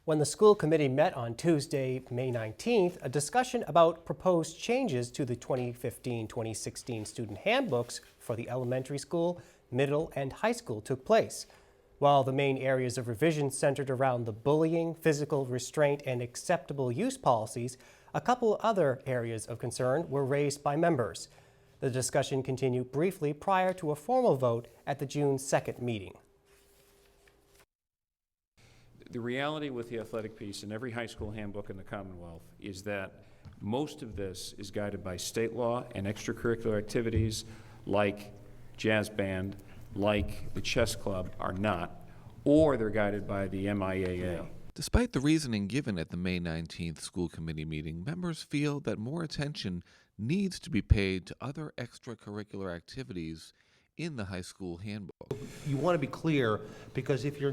When the school committee met on Tuesday, May 19th, a discussion about proposed changes to the 2015-2016 student handbooks for the elementary school, middle, and high school took place. While the main areas of revision centered around the bullying, physical restraint, and acceptable use policies, a couple other areas of concern were raised by members. The discussion continued briefly prior to a formal vote at the June 2nd meeting. The reality with the athletic piece in every high school handbook in the Commonwealth is that most of this is guided by state law, and extracurricular activities like jazz band, like the chess club are not, or they're guided by the MIAA. Despite the reasoning given at the May 19th school committee meeting, members feel that more attention needs to be paid to other extracurricular activities in the high school handbook. You want to be clear, because if your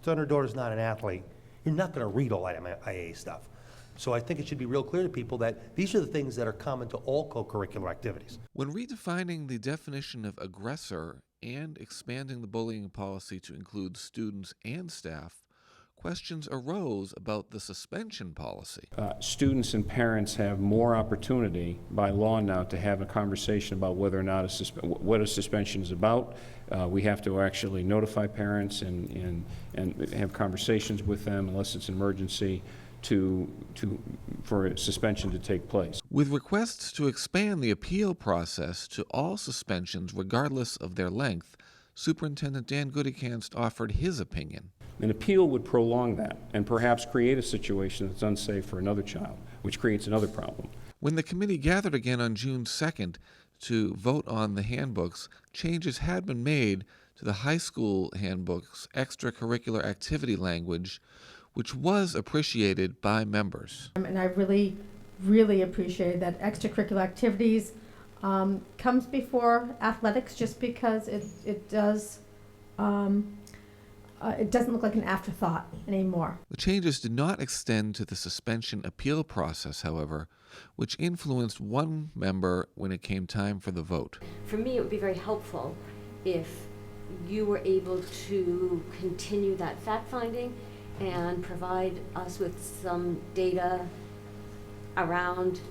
son or daughter is not an athlete, you're not going to read all that MIAA stuff. So I think it should be real clear to people that these are the things that are common to all co-curricular activities. When redefining the definition of aggressor and expanding the bullying policy to include students and staff, questions arose about the suspension policy. Students and parents have more opportunity by law now to have a conversation about whether or not what a suspension is about. We have to actually notify parents and have conversations with them unless it's an emergency for a suspension to take place. With requests to expand the appeal process to all suspensions regardless of their length, Superintendent Dan Goodykanst offered his opinion. An appeal would prolong that and perhaps create a situation that's unsafe for another child, which creates another problem. When the committee gathered again on June 2nd to vote on the handbooks, changes had been made to the high school handbook's extracurricular activity language, which was appreciated by members. And I really, really appreciate that extracurricular activities comes before athletics, just because it doesn't look like an afterthought anymore. The changes did not extend to the suspension appeal process, however, which influenced one member when it came time for the vote. For me, it would be very helpful if you were able to continue that fact-finding and provide us with some data around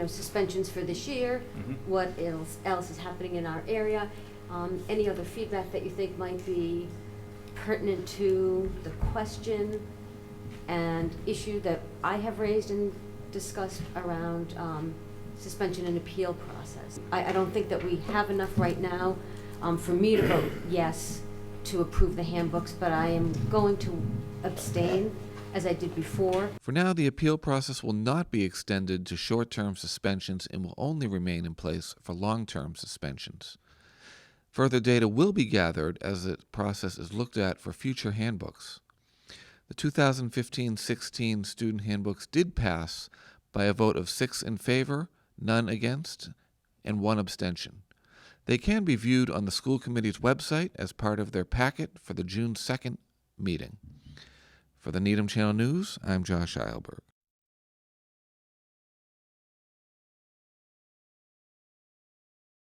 suspensions for this year, what else is happening in our area, any other feedback that you think might be pertinent to the question and issue that I have raised and discussed around suspension and appeal process. I don't think that we have enough right now for me to vote yes to approve the handbooks, but I am going to abstain as I did before. For now, the appeal process will not be extended to short-term suspensions and will only remain in place for long-term suspensions. Further data will be gathered as the process is looked at for future handbooks. The 2015-16 student handbooks did pass by a vote of 6 in favor, none against, and 1 abstention. They can be viewed on the school committee's website as part of their packet for the June 2nd meeting. For the Needham Channel News, I'm Josh Eilberg.